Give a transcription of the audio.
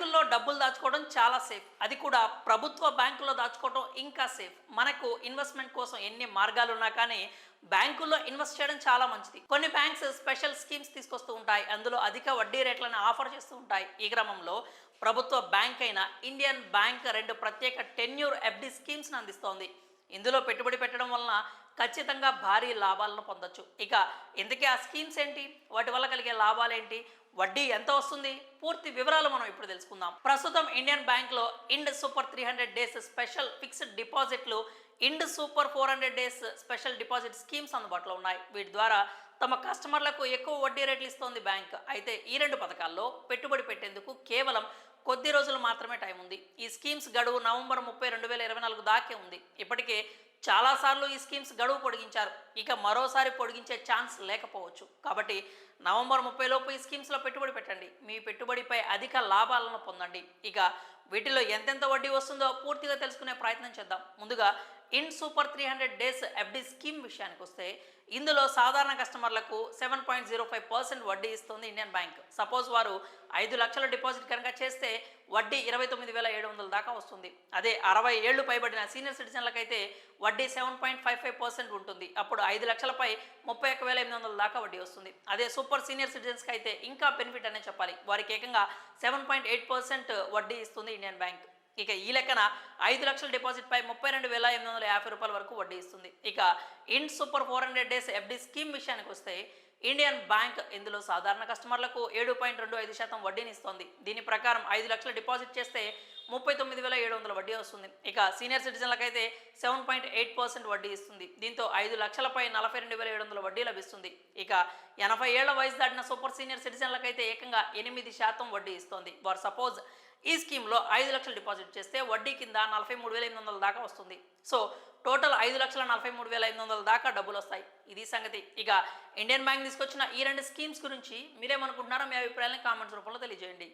బ్యాంకుల్లో డబ్బులు దాచుకోవడం చాలా సేఫ్. అది కూడా ప్రభుత్వ బ్యాంకుల్లో దాచుకోవడం ఇంకా సేఫ్. మనకు ఇన్వెస్ట్‌మెంట్ కోసం ఎన్ని మార్గాలున్నా కానీ బ్యాంకుల్లో ఇన్వెస్ట్ చేయడం చాలా మంచిది. కొన్ని బ్యాంక్స్ స్పెషల్ స్కీమ్స్ తీసుకొస్తూ ఉంటాయి. అందులో అధిక వడ్డీ రేట్లను ఆఫర్ చేస్తూ ఉంటాయి. ఈ క్రమంలో ప్రభుత్వ బ్యాంక్ అయిన ఇండియన్ బ్యాంక్ 2 ప్రత్యేక టెన్యూర్ ఎఫ్‌డి స్కీమ్స్‌ని అందిస్తోంది. ఇందులో పెట్టుబడి పెట్టడం వలన ఖచ్చితంగా భారీ లాభాలను పొందొచ్చు. ఇక ఇంతకీ ఆ స్కీమ్స్ ఏంటి? వాటి వల్ల కలిగే లాభాలేంటి? వడ్డీ ఎంత వస్తుంది? పూర్తి వివరాలు మనం ఇప్పుడు తెలుసుకుందాం. ప్రస్తుతం ఇండియన్ బ్యాంక్లో ind super 300 days special fixed డిపాజిట్లు, ind super 400 days special deposit schemes అందుబాటులో ఉన్నాయి. వీటి ద్వారా తమ కస్టమర్లకు ఎక్కువ వడ్డీ రేట్లు ఇస్తోంది బ్యాంక్. అయితే ఈ 2 పథకాల్లో పెట్టుబడి పెట్టేందుకు కేవలం కొద్ది రోజులు మాత్రమే టైం ఉంది. ఈ స్కీమ్స్ గడువు నవంబర్ 30, 2024 దాకే ఉంది. ఇప్పటికే చాలాసార్లు ఈ స్కీమ్స్ గడువు పొడిగించారు. ఇక మరోసారి పొడిగించే ఛాన్స్ లేకపోవచ్చు. కాబట్టి నవంబర్ 30 లోపు ఈ స్కీమ్స్లో పెట్టుబడి పెట్టండి. మీ పెట్టుబడిపై అధిక లాభాలను పొందండి. ఇక వీటిలో ఎంతెంత వడ్డీ వస్తుందో పూర్తిగా తెలుసుకునే ప్రయత్నం చేద్దాం. ముందుగా ఇండ్ సూపర్ 300 డేస్ ఎఫ్‌డి స్కీమ్ విషయానికి వస్తే ఇందులో సాధారణ కస్టమర్లకు 7.05% వడ్డీ ఇస్తుంది ఇండియన్ బ్యాంక్. సపోజ్ వారు 5 లక్షల డిపాజిట్ కనుక చేస్తే వడ్డీ 29,700 దాకా వస్తుంది. అదే 60 ఏళ్లు పైబడిన సీనియర్ సిటిజన్లకైతే వడ్డీ 7.55% ఉంటుంది. అప్పుడు 5 లక్షలపై 31,800 దాకా వడ్డీ వస్తుంది. అదే సూపర్ సీనియర్ సిటిజన్స్కి అయితే ఇంకా బెనిఫిట్ అనే చెప్పాలి. వారికి ఏకంగా 7.8% వడ్డీ ఇస్తుంది ఇండియన్ బ్యాంక్. ఇక ఈ లెక్కన 5 లక్షల డిపాజిట్పై 32,850 రూపాయల వరకు వడ్డీ ఇస్తుంది. ఇక ఇండ్ సూపర్ 400 డేస్ ఎఫ్‌డి స్కీమ్ విషయానికి వస్తే ఇండియన్ బ్యాంక్ ఇందులో సాధారణ కస్టమర్లకు 7.25% వడ్డీని ఇస్తోంది. దీని ప్రకారం 5 లక్షల డిపాజిట్ చేస్తే 39,700 వడ్డీ వస్తుంది. ఇక సీనియర్ సిటిజన్లకైతే 7.8% వడ్డీ ఇస్తుంది. దీంతో 5 లక్షలపై 42,700 వడ్డీ లభిస్తుంది. ఇక 80 ఏళ్ల వయసు దాటిన సూపర్ సీనియర్ సిటిజన్లకైతే ఏకంగా 8% వడ్డీ ఇస్తోంది. వారు సపోజ్ ఈ స్కీమ్లో 5 లక్షలు డిపాజిట్ చేస్తే వడ్డీ కింద 43,800 దాకా వస్తుంది. సో టోటల్ 5,43,800 దాకా డబ్బులు వస్తాయి. ఇది సంగతి. ఇక ఇండియన్ బ్యాంక్ తీసుకొచ్చిన ఈ 2 స్కీమ్స్ గురించి మీరేమనుకుంటున్నారో మీ అభిప్రాయాన్ని కామెంట్స్ రూపంలో తెలియజేయండి.